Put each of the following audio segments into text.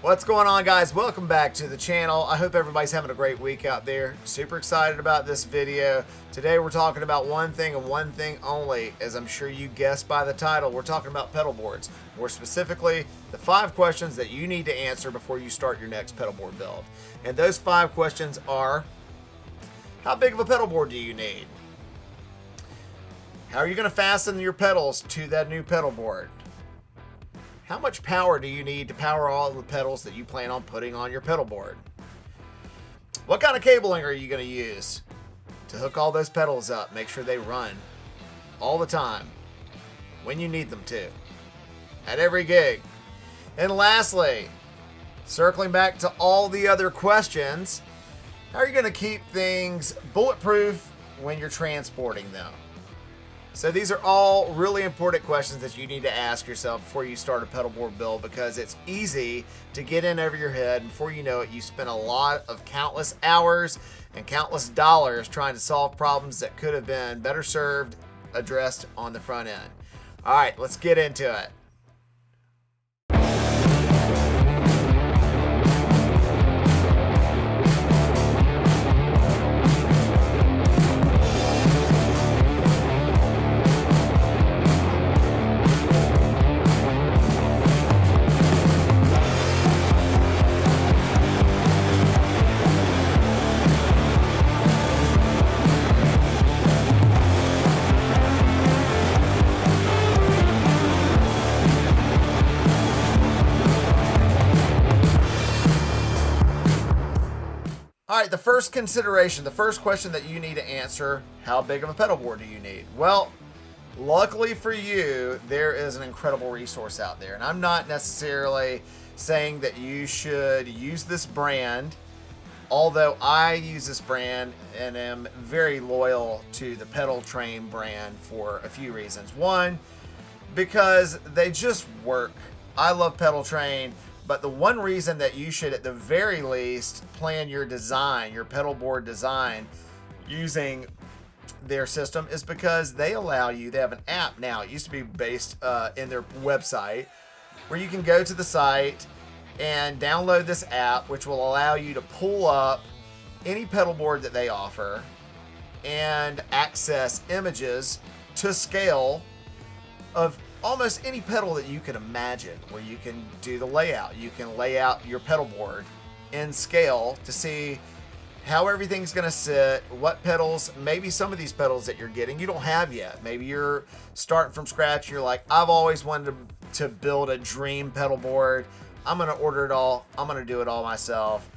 What's going on, guys? Welcome back to the channel. I hope everybody's having a great week out there. Super excited about this video. Today we're talking about one thing and one thing only. As I'm sure you guessed by the title, we're talking about pedal boards. More specifically, the 5 questions that you need to answer before you start your next pedal board build. And those 5 questions are: how big of a pedal board do you need? How are you going to fasten your pedals to that new pedal board? How much power do you need to power all the pedals that you plan on putting on your pedal board? What kind of cabling are you going to use to hook all those pedals up? Make sure they run all the time when you need them to, at every gig. And lastly, circling back to all the other questions, how are you going to keep things bulletproof when you're transporting them? So these are all really important questions that you need to ask yourself before you start a pedal board build, because it's easy to get in over your head, and before you know it, you spend a lot of countless hours and countless dollars trying to solve problems that could have been better served addressed on the front end. All right, let's get into it. All right, the first consideration, the first question that you need to answer: how big of a pedal board do you need? Well, luckily for you, there is an incredible resource out there. And I'm not necessarily saying that you should use this brand, although I use this brand and am very loyal to the Pedal Train brand for a few reasons. One, because they just work. I love Pedal Train. But the one reason that you should, at the very least, plan your design, your pedal board design, using their system is because they allow you, they have an app now. It used to be based in their website, where you can go to the site and download this app, which will allow you to pull up any pedal board that they offer and access images to scale of almost any pedal that you can imagine, where you can do the layout. You can lay out your pedal board in scale to see how everything's going to sit, what pedals, maybe some of these pedals that you're getting you don't have yet. Maybe you're starting from scratch. You're like, I've always wanted to build a dream pedal board. I'm going to order it all. I'm going to do it all myself.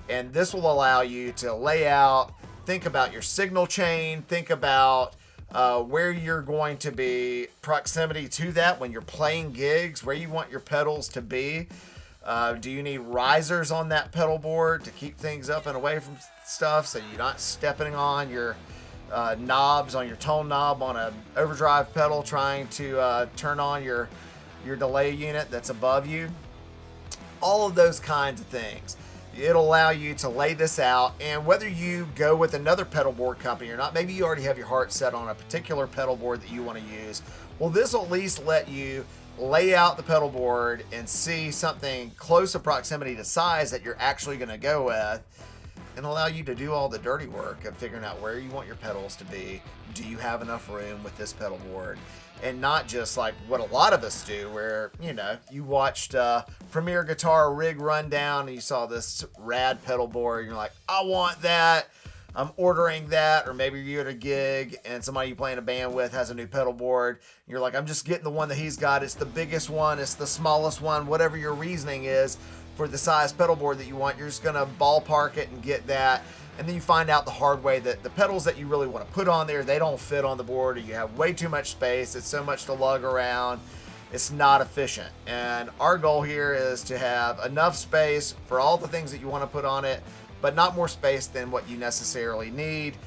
And this will allow you to lay out, think about your signal chain, think about where you're going to be, proximity to that when you're playing gigs, where you want your pedals to be. Do you need risers on that pedal board to keep things up and away from stuff so you're not stepping on your knobs, on your tone knob on an overdrive pedal, trying to turn on your delay unit that's above you? All of those kinds of things. It'll allow you to lay this out, and whether you go with another pedal board company or not, maybe you already have your heart set on a particular pedal board that you want to use. Well, this will at least let you lay out the pedal board and see something close to proximity to size that you're actually going to go with, and allow you to do all the dirty work of figuring out where you want your pedals to be. Do you have enough room with this pedal board? And not just like what a lot of us do, where, you know, you watched Premier Guitar Rig Rundown and you saw this rad pedal board and you're like, I want that, I'm ordering that. Or maybe you're at a gig and somebody you play in a band with has a new pedal board. You're like, I'm just getting the one that he's got. It's the biggest one, it's the smallest one, whatever your reasoning is for the size pedal board that you want. You're just gonna ballpark it and get that. And then you find out the hard way that the pedals that you really want to put on there, they don't fit on the board, or you have way too much space. It's so much to lug around. It's not efficient. And our goal here is to have enough space for all the things that you want to put on it, but not more space than what you necessarily need.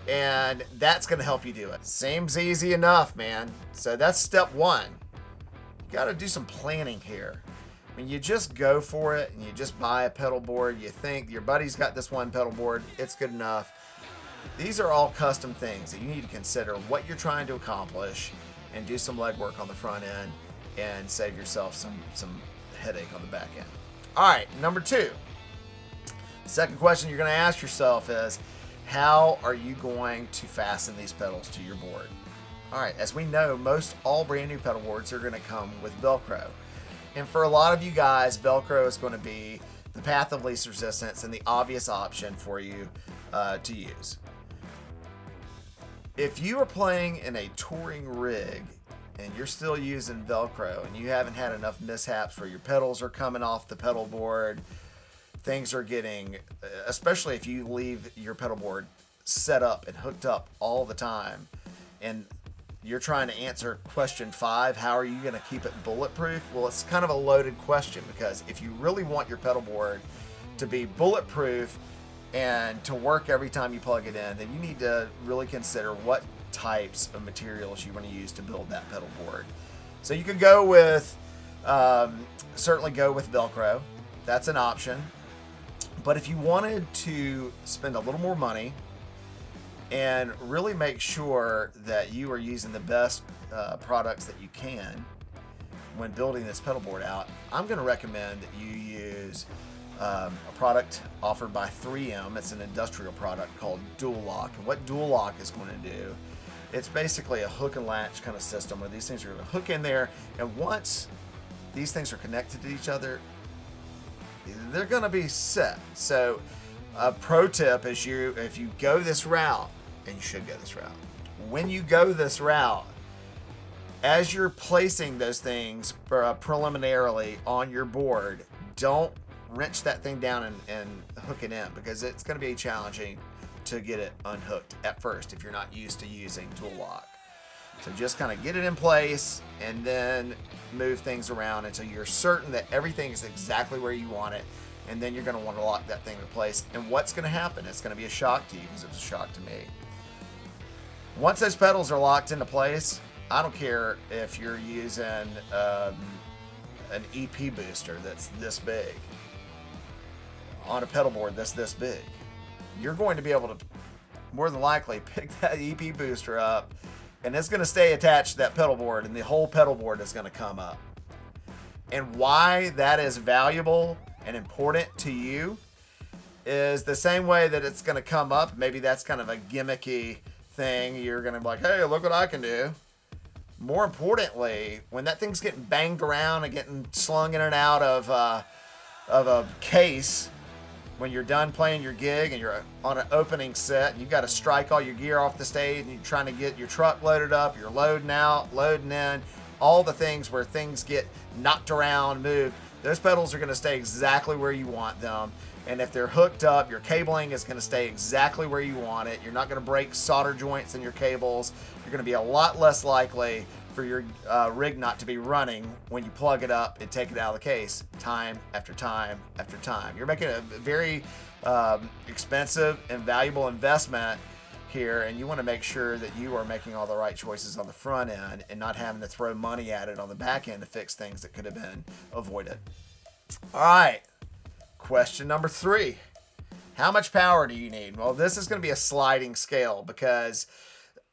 And that's going to help you do it. Seems easy enough, man. So that's step 1. You got to do some planning here. When you just go for it and you just buy a pedal board, you think your buddy's got this one pedal board, it's good enough. These are all custom things that you need to consider what you're trying to accomplish, and do some legwork on the front end and save yourself some headache on the back end. All right, number 2. Second question you're going to ask yourself is, how are you going to fasten these pedals to your board? All right, as we know, most all brand new pedal boards are going to come with Velcro. And for a lot of you guys, Velcro is going to be the path of least resistance and the obvious option for you to use. If you are playing in a touring rig and you're still using Velcro and you haven't had enough mishaps where your pedals are coming off the pedal board, things are getting, especially if you leave your pedal board set up and hooked up all the time, and you're trying to answer question 5, how are you going to keep it bulletproof? Well, it's kind of a loaded question, because if you really want your pedal board to be bulletproof and to work every time you plug it in, then you need to really consider what types of materials you want to use to build that pedal board. So you could go with, certainly go with Velcro. That's an option. But if you wanted to spend a little more money and really make sure that you are using the best products that you can when building this pedal board out, I'm going to recommend that you use a product offered by 3M. It's an industrial product called Dual Lock. And what Dual Lock is going to do, it's basically a hook and latch kind of system where these things are going to hook in there, and once these things are connected to each other, they're going to be set. So a pro tip is, if you go this route, and you should go this route, when you go this route, as you're placing those things preliminarily on your board, don't wrench that thing down and hook it in, because it's going to be challenging to get it unhooked at first if you're not used to using Dual Lock. So just kind of get it in place and then move things around until you're certain that everything is exactly where you want it, and then you're going to want to lock that thing in place. And what's going to happen? It's going to be a shock to you, because it was a shock to me. Once those pedals are locked into place, I don't care if you're using an EP booster that's this big on a pedal board that's this big. You're going to be able to, more than likely, pick that EP booster up, and it's going to stay attached to that pedal board, and the whole pedal board is going to come up. And why that is valuable and important to you is the same way that it's going to come up. Maybe that's kind of a gimmicky thing. You're going to be like, hey, look what I can do. More importantly, when that thing's getting banged around and getting slung in and out of a case, when you're done playing your gig and you're on an opening set and you've got to strike all your gear off the stage and you're trying to get your truck loaded up, you're loading out, loading in, all the things where things get knocked around, moved, those pedals are going to stay exactly where you want them. And if they're hooked up, your cabling is going to stay exactly where you want it. You're not going to break solder joints in your cables. You're going to be a lot less likely for your rig not to be running when you plug it up and take it out of the case time after time after time. You're making a very expensive and valuable investment here, and you want to make sure that you are making all the right choices on the front end and not having to throw money at it on the back end to fix things that could have been avoided. All right. Question number 3, how much power do you need? Well, this is going to be a sliding scale, because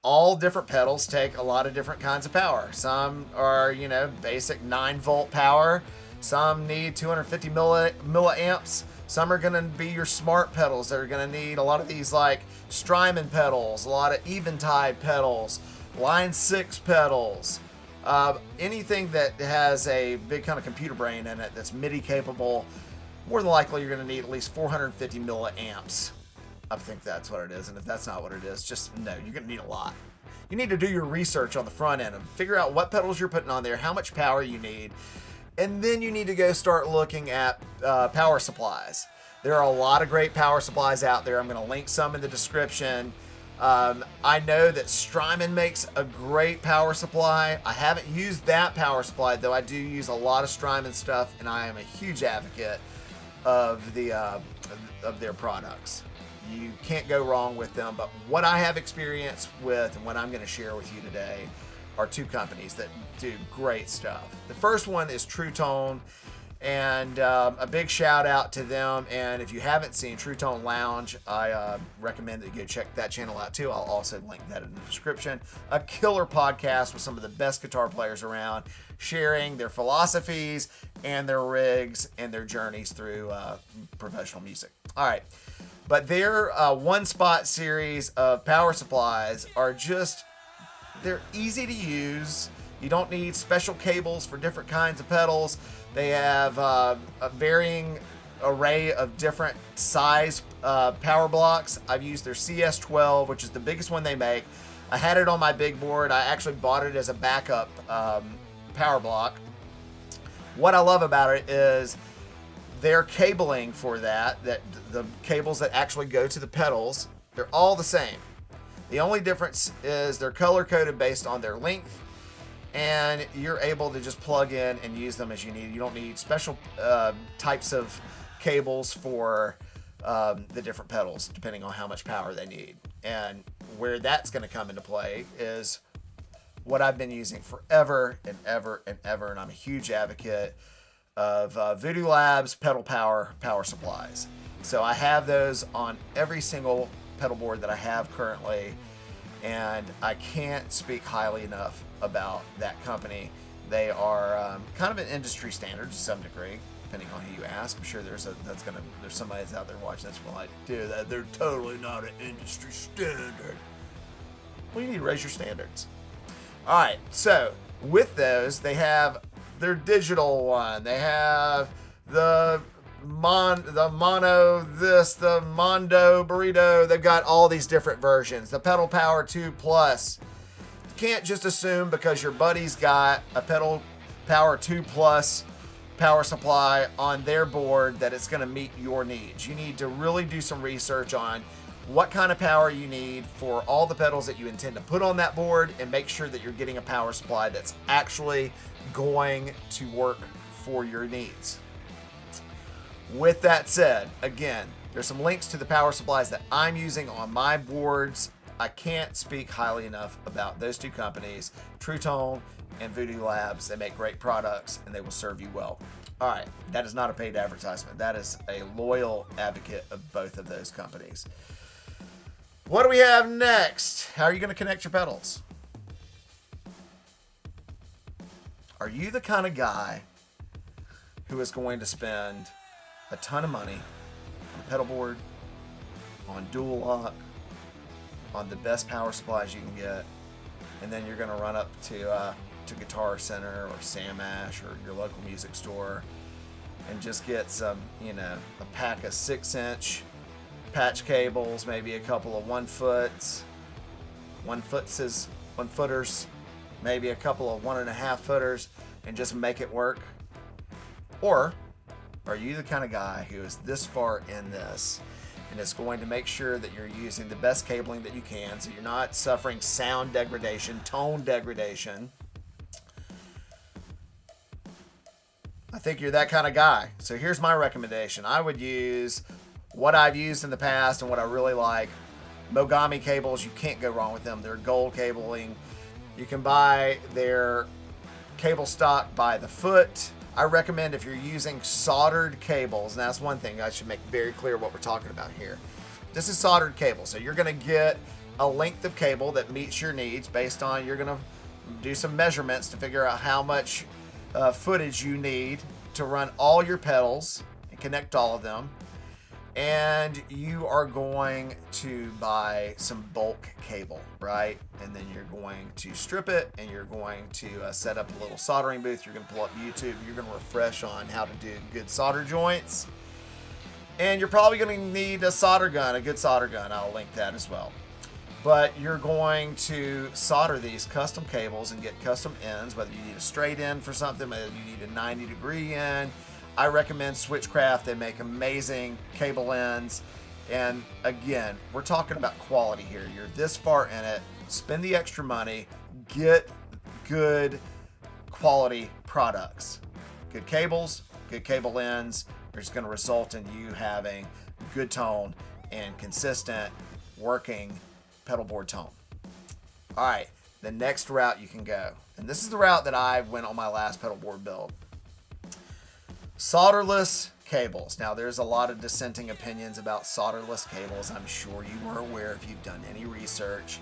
all different pedals take a lot of different kinds of power. Some are, basic 9-volt power. Some need 250 milliamps. Some are going to be your smart pedals that are going to need a lot of these, like Strymon pedals, a lot of Eventide pedals, Line 6 pedals. Anything that has a big kind of computer brain in it that's MIDI capable. More than likely, you're going to need at least 450 milliamps. I think that's what it is. And if that's not what it is, just no, you're going to need a lot. You need to do your research on the front end and figure out what pedals you're putting on there, how much power you need. And then you need to go start looking at power supplies. There are a lot of great power supplies out there. I'm going to link some in the description. I know that Strymon makes a great power supply. I haven't used that power supply, though I do use a lot of Strymon stuff, and I am a huge advocate of their products. You can't go wrong with them. But what I have experience with and what I'm going to share with you today are 2 companies that do great stuff. The first one is True Tone, and a big shout out to them. And if you haven't seen True Tone Lounge, I recommend that you go check that channel out too. I'll also link that in the description. A killer podcast with some of the best guitar players around. sharing their philosophies and their rigs and their journeys through professional music. All right. But their one spot series of power supplies are just, they're easy to use. You don't need special cables for different kinds of pedals. They have a varying array of different size power blocks. I've used their CS12, which is the biggest one they make. I had it on my big board. I actually bought it as a backup power block. What I love about it is their cabling for that the cables that actually go to the pedals, they're all the same. The only difference is they're color-coded based on their length, and you're able to just plug in and use them as you need. You don't need special types of cables for the different pedals, depending on how much power they need. And where that's going to come into play is what I've been using forever and ever and ever, and I'm a huge advocate of Voodoo Labs pedal power supplies. So I have those on every single pedal board that I have currently, and I can't speak highly enough about that company. They are kind of an industry standard to some degree, depending on who you ask. I'm sure there's somebody that's out there watching that's like, dude, they're totally not an industry standard. Well, you need to raise your standards. All right, so with those, they have their digital one. They have the Mono this, the Mondo Burrito. They've got all these different versions. The Pedal Power 2 Plus. You can't just assume because your buddy's got a Pedal Power 2 Plus power supply on their board that it's going to meet your needs. You need to really do some research on what kind of power you need for all the pedals that you intend to put on that board, and make sure that you're getting a power supply that's actually going to work for your needs. With that said, again, there's some links to the power supplies that I'm using on my boards. I can't speak highly enough about those two companies, True Tone and Voodoo Labs. They make great products and they will serve you well. All right, that is not a paid advertisement. That is a loyal advocate of both of those companies. What do we have next? How are you going to connect your pedals? Are you the kind of guy who is going to spend a ton of money on a pedal board, on dual lock, on the best power supplies you can get, and then you're going to run up to Guitar Center or Sam Ash or your local music store and just get some, a pack of 6-inch patch cables, maybe a couple of 1-footers, maybe a couple of 1.5-footers, and just make it work? Or are you the kind of guy who is this far in this and is going to make sure that you're using the best cabling that you can so you're not suffering sound degradation, tone degradation? I think you're that kind of guy. So here's my recommendation. I would use what I've used in the past and what I really like. Mogami cables, you can't go wrong with them. They're gold cabling. You can buy their cable stock by the foot. I recommend if you're using soldered cables, and that's one thing I should make very clear what we're talking about here. This is soldered cable, so you're going to get a length of cable that meets your needs based on, you're going to do some measurements to figure out how much footage you need to run all your pedals and connect all of them. And you are going to buy some bulk cable, right? And then you're going to strip it, and you're going to set up a little soldering booth. You're going to pull up YouTube. You're going to refresh on how to do good solder joints. And you're probably going to need a solder gun, a good solder gun. I'll link that as well. But you're going to solder these custom cables and get custom ends, whether you need a straight end for something, whether you need a 90-degree end. I recommend Switchcraft. They make amazing cable ends. And again, we're talking about quality here. You're this far in it. Spend the extra money. Get good quality products. Good cables, good cable ends. It's going to result in you having good tone and consistent working pedal board tone. All right, the next route you can go. And this is the route that I went on my last pedal board build. Solderless cables. Now, there's a lot of dissenting opinions about solderless cables. I'm sure you are aware if you've done any research.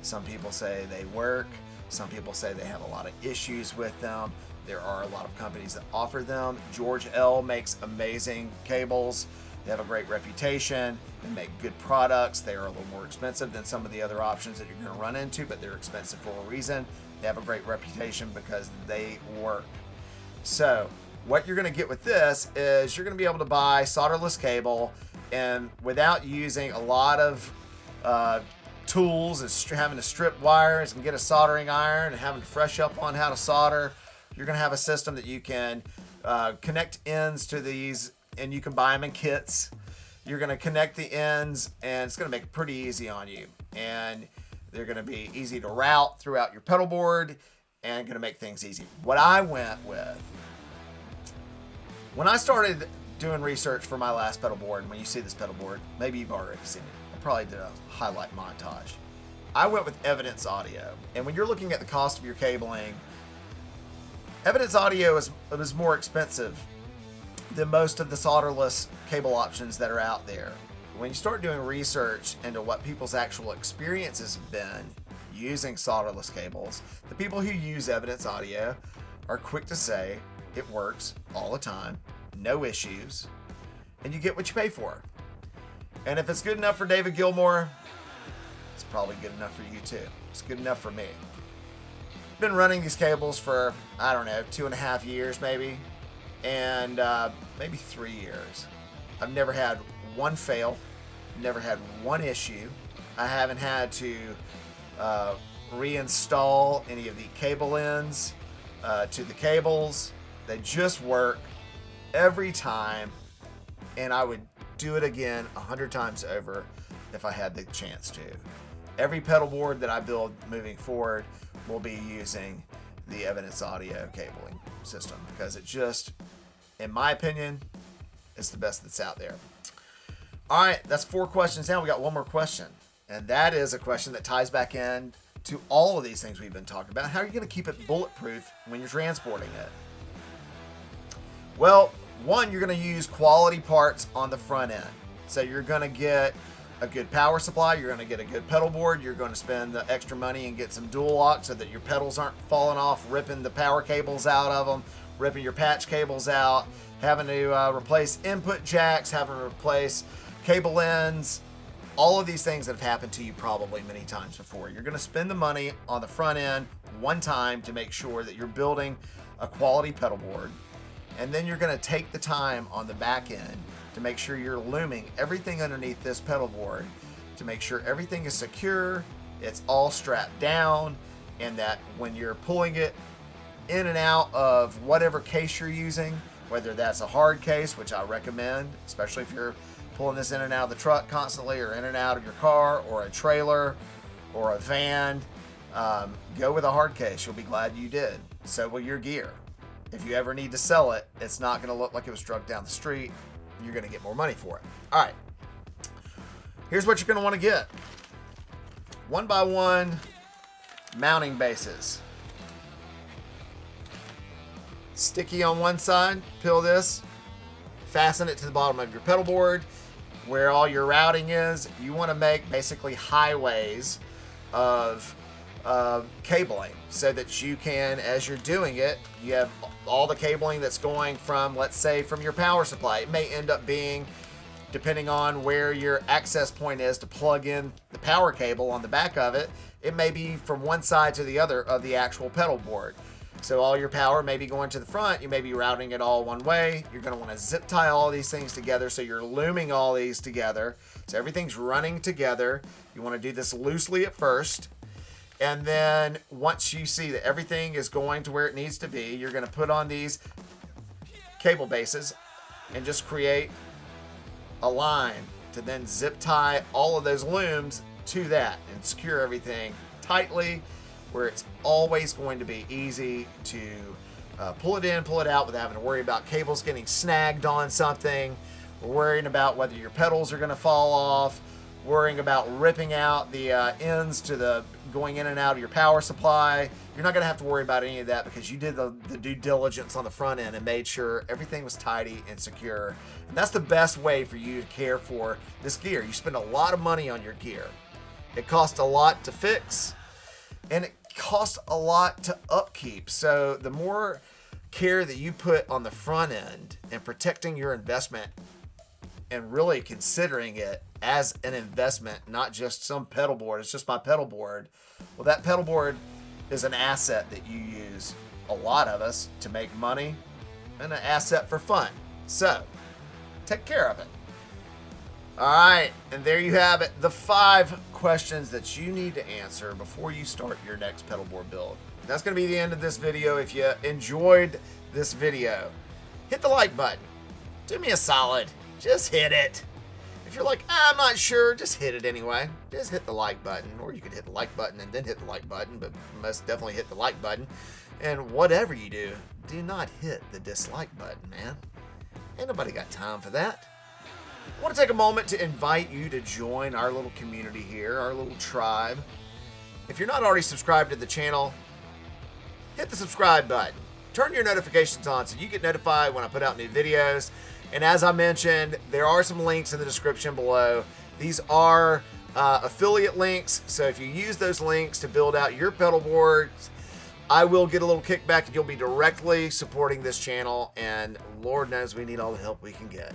Some people say they work. Some people say they have a lot of issues with them. There are a lot of companies that offer them. George L makes amazing cables. They have a great reputation and make good products. They are a little more expensive than some of the other options that you're going to run into, but they're expensive for a reason. They have a great reputation because they work. So what you're going to get with this is you're going to be able to buy solderless cable, and without using a lot of tools and having to strip wires and get a soldering iron and having to fresh up on how to solder, you're going to have a system that you can connect ends to these, and you can buy them in kits. You're going to connect the ends, and it's going to make it pretty easy on you. And they're going to be easy to route throughout your pedal board and going to make things easy. What I went with, when I started doing research for my last pedal board, and when you see this pedal board, maybe you've already seen it. I probably did a highlight montage. I went with Evidence Audio. And when you're looking at the cost of your cabling, Evidence Audio is more expensive than most of the solderless cable options that are out there. When you start doing research into what people's actual experiences have been using solderless cables, the people who use Evidence Audio are quick to say it works all the time, no issues, and you get what you pay for. And if it's good enough for David Gilmour, it's probably good enough for you too. It's good enough for me. Been running these cables for, I don't know, 2.5 years maybe, and maybe 3 years. I've never had one fail, never had one issue. I haven't had to reinstall any of the cable ends to the cables. They just work every time, and I would do it again 100 times over if I had the chance to. Every pedal board that I build moving forward will be using the Evidence Audio cabling system because it just, in my opinion, is the best that's out there. All right, that's 4 questions now. We got one more question, and that is a question that ties back in to all of these things we've been talking about. How are you going to keep it bulletproof when you're transporting it? Well, one, you're going to use quality parts on the front end. So you're going to get a good power supply, you're going to get a good pedal board, you're going to spend the extra money and get some dual lock so that your pedals aren't falling off, ripping the power cables out of them, ripping your patch cables out, having to replace input jacks, having to replace cable ends, all of these things that have happened to you probably many times before. You're going to spend the money on the front end one time to make sure that you're building a quality pedal board, and then you're going to take the time on the back end to make sure you're looming everything underneath this pedal board to make sure everything is secure, it's all strapped down, and that when you're pulling it in and out of whatever case you're using, whether that's a hard case, which I recommend, especially if you're pulling this in and out of the truck constantly, or in and out of your car, or a trailer, or a van, go with a hard case. You'll be glad you did. So will your gear. If you ever need to sell it, it's not going to look like it was drugged down the street. You're going to get more money for it. All right. Here's what you're going to want to get. 1x1 mounting bases. Sticky on one side, peel this, fasten it to the bottom of your pedal board where all your routing is. You want to make basically highways of cabling so that you can, as you're doing it, you have all the cabling that's going from, let's say, from your power supply. It may end up being, depending on where your access point is to plug in the power cable on the back of it, it may be from one side to the other of the actual pedal board. So all your power may be going to the front. You may be routing it all one way. You're going to want to zip tie all these things together so you're looming all these together. So everything's running together. You want to do this loosely at first. And then once you see that everything is going to where it needs to be, you're going to put on these cable bases and just create a line to then zip tie all of those looms to that and secure everything tightly, where it's always going to be easy to pull it in, pull it out without having to worry about cables getting snagged on something, or worrying about whether your pedals are going to fall off, worrying about ripping out the ends to the going in and out of your power supply. You're not going to have to worry about any of that because you did the due diligence on the front end and made sure everything was tidy and secure. And that's the best way for you to care for this gear. You spend a lot of money on your gear. It costs a lot to fix, and cost a lot to upkeep. So the more care that you put on the front end and protecting your investment and really considering it as an investment, not just some pedal board, it's just my pedal board. Well, that pedal board is an asset that you use, a lot of us, to make money, and an asset for fun. So take care of it. All right, and there you have it, the 5 questions that you need to answer before you start your next pedal board build. That's going to be the end of this video. If you enjoyed this video, hit the like button. Do me a solid. Just hit it. If you're like, I'm not sure, just hit it anyway. Just hit the like button, or you could hit the like button and then hit the like button, but most definitely hit the like button. And whatever you do, do not hit the dislike button, man. Ain't nobody got time for that. I want to take a moment to invite you to join our little community here, our little tribe. If you're not already subscribed to the channel, hit the subscribe button. Turn your notifications on so you get notified when I put out new videos. And as I mentioned, there are some links in the description below. These are affiliate links, so if you use those links to build out your pedal boards, I will get a little kickback and you'll be directly supporting this channel, and Lord knows we need all the help we can get.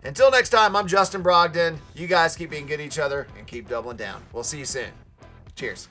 Until next time, I'm Justin Brogdon. You guys keep being good to each other and keep doubling down. We'll see you soon. Cheers.